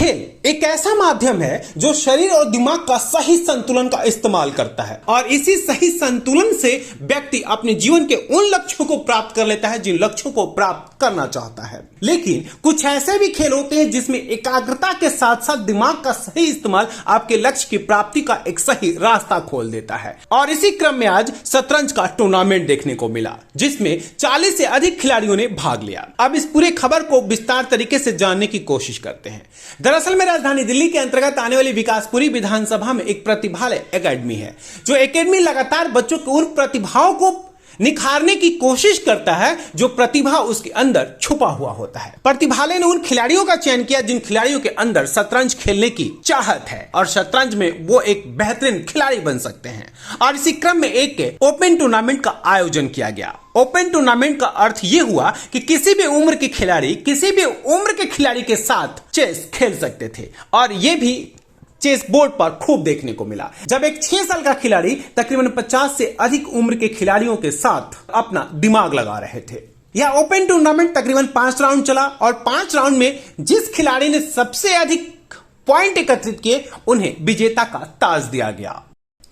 खेल एक ऐसा माध्यम है जो शरीर और दिमाग का सही संतुलन का इस्तेमाल करता है और इसी सही संतुलन से व्यक्ति अपने जीवन के उन लक्ष्यों को प्राप्त कर लेता है जिन लक्ष्यों को प्राप्त करना चाहता है। लेकिन कुछ ऐसे भी खेल होते हैं जिसमें एकाग्रता के साथ साथ दिमाग का सही इस्तेमाल आपके लक्ष्य की प्राप्ति का एक सही रास्ता खोल देता है। और इसी क्रम में आज शतरंज का टूर्नामेंट देखने को मिला जिसमें 40 से अधिक खिलाड़ियों ने भाग लिया। अब इस पूरे खबर को विस्तार तरीके से जानने की कोशिश करते हैं। दरअसल में राजधानी दिल्ली के अंतर्गत आने वाली विकासपुरी विधानसभा में एक प्रतिभालय एकेडमी है, जो एकेडमी लगातार बच्चों की उन प्रतिभाओं को निखारने की कोशिश करता है जो प्रतिभा उसके अंदर छुपा हुआ होता है। प्रतिभालय ने उन खिलाड़ियों का चयन किया जिन खिलाड़ियों के अंदर शतरंज खेलने की चाहत है और शतरंज में वो एक बेहतरीन खिलाड़ी बन सकते हैं। और इसी क्रम में एक ओपन टूर्नामेंट का आयोजन किया गया। ओपन टूर्नामेंट का अर्थ यह हुआ कि किसी भी उम्र के खिलाड़ी किसी भी उम्र के खिलाड़ी के साथ चेस खेल सकते थे और यह भी चेस बोर्ड पर खूब देखने को मिला, जब एक 6 साल का खिलाड़ी तकरीबन 50 से अधिक उम्र के खिलाड़ियों के साथ अपना दिमाग लगा रहे थे। यह ओपन टूर्नामेंट तकरीबन 5 राउंड चला और 5 राउंड में जिस खिलाड़ी ने सबसे अधिक पॉइंट एकत्रित किए उन्हें विजेता का ताज दिया गया।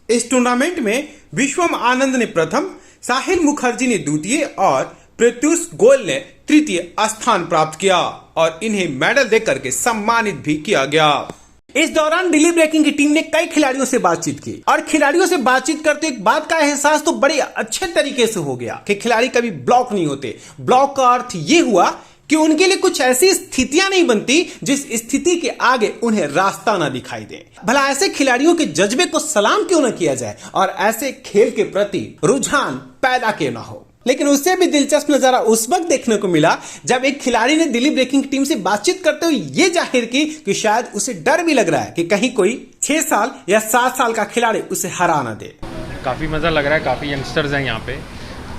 इस टूर्नामेंट में विश्वम आनंद ने प्रथम, साहिल मुखर्जी ने द्वितीय और प्रत्युष गोयल ने तृतीय स्थान प्राप्त किया और इन्हें मेडल देकर के सम्मानित भी किया गया। इस दौरान दिल्ली ब्रेकिंग की टीम ने कई खिलाड़ियों से बातचीत की और खिलाड़ियों से बातचीत करते एक बात का एहसास तो बड़े अच्छे तरीके से हो गया कि खिलाड़ी कभी ब्लॉक नहीं होते। ब्लॉक का अर्थ ये हुआ कि उनके लिए कुछ ऐसी स्थितियां नहीं बनती जिस स्थिति के आगे उन्हें रास्ता ना दिखाई दे। भला ऐसे खिलाड़ियों के जज्बे को सलाम क्यों ना किया जाए और ऐसे खेल के प्रति रुझान पैदा क्यों ना हो। लेकिन उससे भी दिलचस्प नजारा उस वक्त देखने को मिला जब एक खिलाड़ी ने दिल्ली ब्रेकिंग टीम से बातचीत करते हुए यह जाहिर की कि शायद उसे डर भी लग रहा है कि कहीं कोई 6 साल या 7 साल का खिलाड़ी उसे हरा ना दे। काफ़ी मज़ा लग रहा है, काफ़ी यंगस्टर्स हैं यहाँ पे,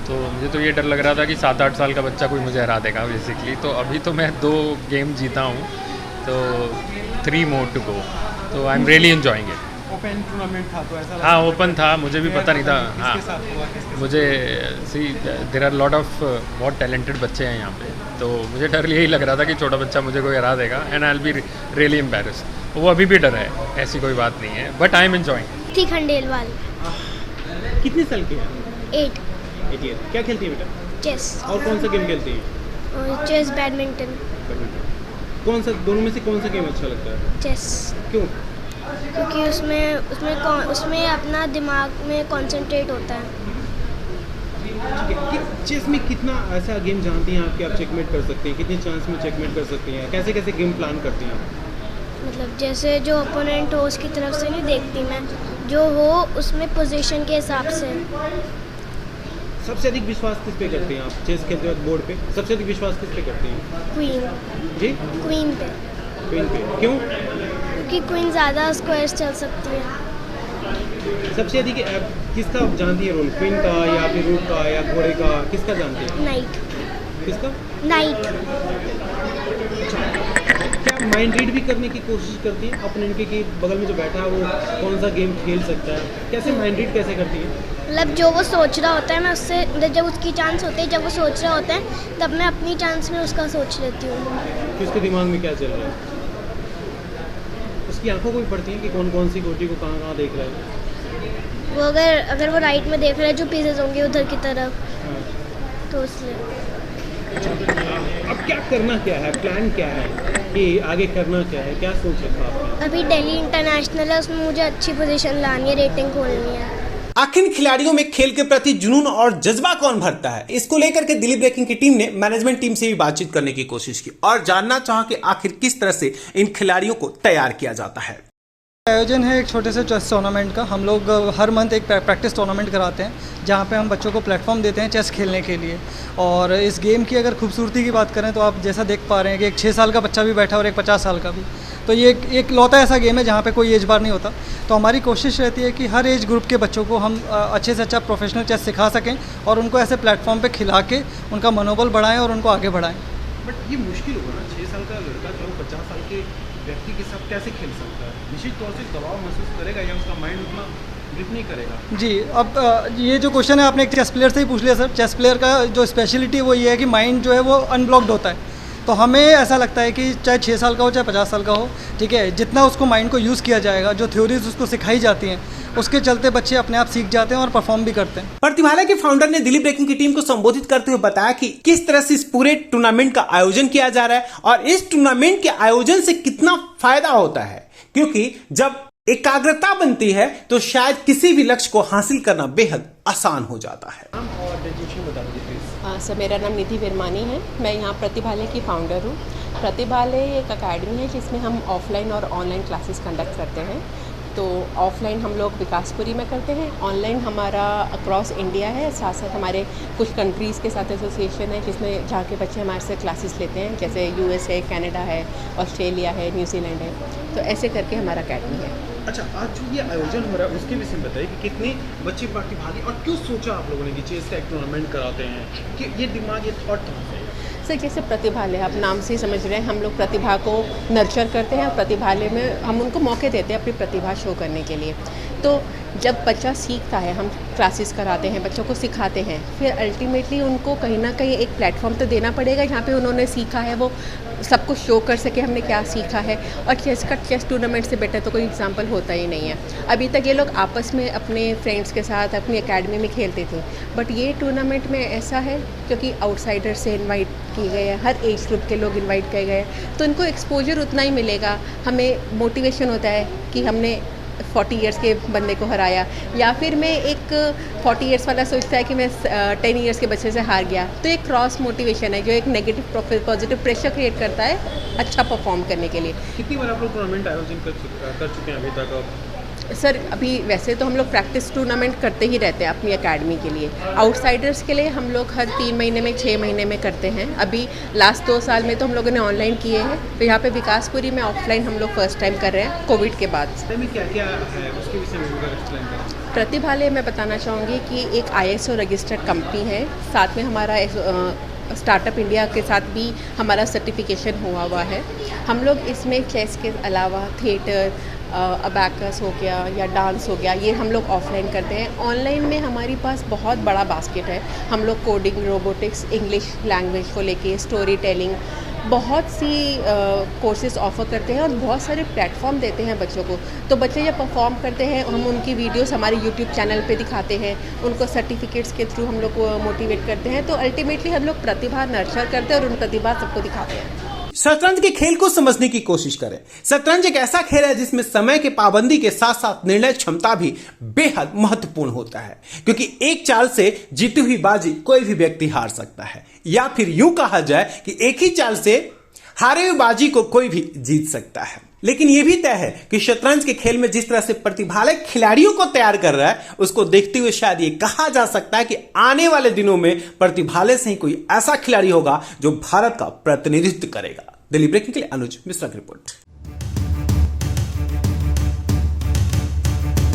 तो मुझे तो ये डर लग रहा था कि 7-8 साल का बच्चा कोई मुझे हरा देगा बेसिकली। तो अभी तो मैं 2 गेम जीता हूँ, तो 3 मोर टू गो, तो I am really enjoying it. Open tournament था तो ऐसा हाँ ओपन था, मुझे भी पता नहीं था। हाँ मुझे सी देर आर लॉट ऑफ बहुत टैलेंटेड बच्चे हैं यहाँ पे, तो मुझे डर यही लग रहा था कि छोटा बच्चा मुझे कोई हरा देगा and I will be really embarrassed. वो अभी भी डर है, ऐसी कोई बात नहीं है, बट आई एम एंजॉइंग। ठीक खंडेलवाल। कितने साल की है? 8 ईयर। क्या खेलती है बेटा? चेस। और कौन सा गेम खेलती है? Chess, badminton. कौन सा, दोनों में से कौन सा गेम अच्छा लगता है? चेस। क्यों? क्योंकि उसमें अपना दिमाग में कंसंट्रेट होता है। चेस में कितना ऐसा गेम जानती हैं आप कि आप चेकमेट कर सकती हैं? कितने चांस में चेकमेट कर सकती हैं? कैसे कैसे गेम प्लान करती हैं? मतलब जैसे जो ओपोनेंट हो उसकी तरफ से नहीं देखती मैं, जो हो उसमें पोजीशन के हिसाब से। सबसे अधिक विश्वास किस पे करती हैं आप चेस खेलते वक्त बोर्ड पे? सबसे अधिक विश्वास किस पे करती हैं? क्वीन। जी? क्वीन पे। क्वीन पे क्यों? क्योंकि क्वीन ज़्यादा स्क्वायर्स चल सकती है। सबसे अधिक किसका जानती है रोल? क्वीन का या फिर रूक का या घोड़े का? किसका जानती है? नाइट। किसका? नाइट। क्या माइंड रीड भी करने की कोशिश करती है अपने उनके कि बगल में जो बैठा है वो कौन सा गेम खेल सकता है? कैसे माइंड रीड कैसे करती है? मतलब जो वो सोच रहा होता है मैं उससे, जब उसकी चांस होती है, जब वो सोच रहा होता है तब मैं अपनी चांस में उसका सोच लेती हूँ कि उसके दिमाग में क्या चल रहा है। उसकी आंखों को भी पड़ती है कि कौन कौन सी गोटी को कहाँ कहाँ देख रहा है। वो अगर वो राइट में देख रहा है जो पीसेस होंगे उधर की तरफ, तो इसलिए। अब क्या करना क्या है, प्लान क्या है कि आगे करना क्या है, क्या सोच रखा आपने? अभी दिल्ली इंटरनेशनल है, उसमें मुझे अच्छी पोजीशन लानी है, रेटिंग खोलनी है। आखिर खिलाड़ियों में खेल के प्रति जुनून और जज्बा कौन भरता है, इसको लेकर के दिल्ली ब्रेकिंग की टीम ने मैनेजमेंट टीम से भी बातचीत करने की कोशिश की और जानना चाहा कि आखिर किस तरह से इन खिलाड़ियों को तैयार किया जाता है। आयोजन है एक छोटे से चेस टूर्नामेंट का। हम लोग हर मंथ एक प्रैक्टिस टूर्नामेंट कराते हैं जहाँ पे हम बच्चों को प्लेटफॉर्म देते हैं चेस खेलने के लिए। और इस गेम की अगर खूबसूरती की बात करें तो आप जैसा देख पा रहे हैं कि एक 6 साल का बच्चा भी बैठा और एक 50 साल का भी, तो ये एक लौता ऐसा गेम है जहाँ पे कोई एज बार नहीं होता। तो हमारी कोशिश रहती है कि हर एज ग्रुप के बच्चों को हम अच्छे से अच्छा प्रोफेशनल चेस सिखा सकें और उनको ऐसे प्लेटफॉर्म पे खिला के उनका मनोबल बढ़ाएं और उनको आगे बढ़ाएं। बट ये मुश्किल होगा ना, 6 साल का लड़का जो 50 साल के व्यक्ति के साथ कैसे खेल सकता है? निश्चित तौर से दबाव महसूस करेगा या उसका माइंड उतना ग्रिप नहीं करेगा। जी, अब ये जो क्वेश्चन है आपने एक चेस प्लेयर से ही पूछ लिया सर। चेस प्लेयर का जो स्पेशलिटी वो ये है कि माइंड जो है वो अनब्लॉक्ड होता है। तो हमें ऐसा लगता है कि चाहे 6 साल का हो चाहे 50 साल का हो, ठीक है, जितना उसको माइंड को यूज़ किया जाएगा, जो थ्योरीज उसको सिखाई जाती हैं, उसके चलते बच्चे अपने आप सीख जाते हैं और परफॉर्म भी करते हैं। प्रतिभालय के फाउंडर ने दिल्ली ब्रेकिंग की टीम को संबोधित करते हुए बताया कि किस तरह से इस पूरे टूर्नामेंट का आयोजन किया जा रहा है और इस टूर्नामेंट के आयोजन से कितना फायदा होता है, क्योंकि जब एकाग्रता बनती है तो शायद किसी भी लक्ष्य को हासिल करना बेहद आसान हो जाता है। नाम और डेजिग्नेशन बता दीजिए प्लीज। सर, मेरा नाम निधि विरमानी है। मैं यहाँ प्रतिभालय की फाउंडर हूँ। प्रतिभालय एक अकेडमी है जिसमें हम ऑफलाइन और ऑनलाइन क्लासेस कंडक्ट करते हैं। तो ऑफलाइन हम लोग विकासपुरी में करते हैं, ऑनलाइन हमारा अक्रॉस इंडिया है। साथ साथ हमारे कुछ कंट्रीज़ के साथ एसोसिएशन है जिसमें जहाँ के बच्चे हमारे से क्लासेस लेते हैं, जैसे यूएस है, कनाडा है, ऑस्ट्रेलिया है, न्यूजीलैंड है। तो ऐसे करके हमारा अकेडमी है। अच्छा, आज जो ये आयोजन हो रहा है उसके विषय में बताइए कि कितने बच्चे प्रतिभागी और क्यों सोचा आप लोगों ने कि चेस का एक टूर्नामेंट कराते हैं, कि ये दिमाग, ये थॉट कहाँ से है? सर, जैसे प्रतिभालय आप नाम से ही समझ रहे हैं, हम लोग प्रतिभा को नर्चर करते हैं और प्रतिभालय में हम उनको मौके देते हैं अपनी प्रतिभा शो करने के लिए। तो जब बच्चा सीखता है, हम क्लासेस कराते हैं, बच्चों को सिखाते हैं, फिर अल्टीमेटली उनको कहीं ना कहीं एक प्लेटफॉर्म तो देना पड़ेगा जहाँ पे उन्होंने सीखा है वो सब कुछ शो कर सके हमने क्या सीखा है। और चेस टूर्नामेंट से बेटर तो कोई एग्जांपल होता ही नहीं है। अभी तक ये लोग आपस में अपने फ्रेंड्स के साथ अपनी एकेडमी में खेलते थे, बट ये टूर्नामेंट में ऐसा है क्योंकि आउटसाइडर से इनवाइट किए गए हैं, हर एज ग्रुप के लोग इनवाइट किए गए हैं, तो इनको एक्सपोजर उतना ही मिलेगा। हमें मोटिवेशन होता है कि हमने 40 इयर्स के बंदे को हराया, या फिर मैं एक 40 इयर्स वाला सोचता है कि मैं 10 इयर्स के बच्चे से हार गया। तो एक क्रॉस मोटिवेशन है जो एक नेगेटिव पॉजिटिव प्रेशर क्रिएट करता है अच्छा परफॉर्म करने के लिए। कितनी बार आप लोग टूर्नामेंट आयोजन कर चुके हैं अभी तक? सर, अभी वैसे तो हम लोग प्रैक्टिस टूर्नामेंट करते ही रहते हैं अपनी एकेडमी के लिए। आउटसाइडर्स के लिए हम लोग हर 3 महीने में 6 महीने में करते हैं। अभी लास्ट 2 साल में तो हम लोगों ने ऑनलाइन किए हैं, तो यहाँ पे विकासपुरी में ऑफलाइन हम लोग फर्स्ट टाइम कर रहे हैं कोविड के बाद। में क्या क्या है उसके विषय में एक्सप्लेन करें। प्रतिभालय मैं बताना चाहूँगी कि एक ISO रजिस्टर्ड कंपनी है, साथ में हमारा स्टार्टअप इंडिया के साथ भी हमारा सर्टिफिकेशन हुआ है। हम लोग इसमें चेस के अलावा थिएटर, अबैकस हो गया या डांस हो गया, ये हम लोग ऑफलाइन करते हैं। ऑनलाइन में हमारे पास बहुत बड़ा बास्केट है। हम लोग कोडिंग, रोबोटिक्स, इंग्लिश लैंग्वेज को लेके, स्टोरी टेलिंग, बहुत सी कोर्सेज ऑफ़र करते हैं और बहुत सारे प्लेटफॉर्म देते हैं बच्चों को। तो बच्चे जब परफॉर्म करते हैं, हम उनकी वीडियोस हमारे यूट्यूब चैनल पे दिखाते हैं, उनको सर्टिफिकेट्स के थ्रू हम लोग को मोटिवेट करते हैं। तो अल्टीमेटली हम लोग प्रतिभा नर्चर करते हैं और उन प्रतिभा सबको दिखाते हैं। शतरंज के खेल को समझने की कोशिश करें। शतरंज एक ऐसा खेल है जिसमें समय के पाबंदी के साथ साथ निर्णय क्षमता भी बेहद महत्वपूर्ण होता है, क्योंकि एक चाल से जीती हुई बाजी कोई भी व्यक्ति हार सकता है, या फिर यूं कहा जाए कि एक ही चाल से हारे हुई बाजी को कोई भी जीत सकता है। लेकिन यह भी तय है कि शतरंज के खेल में जिस तरह से प्रतिभालय खिलाड़ियों को तैयार कर रहा है, उसको देखते हुए शायद ये कहा जा सकता है कि आने वाले दिनों में प्रतिभालय से ही कोई ऐसा खिलाड़ी होगा जो भारत का प्रतिनिधित्व करेगा। दिल्ली ब्रेकिंग के लिए अनुज मिश्रा की रिपोर्ट।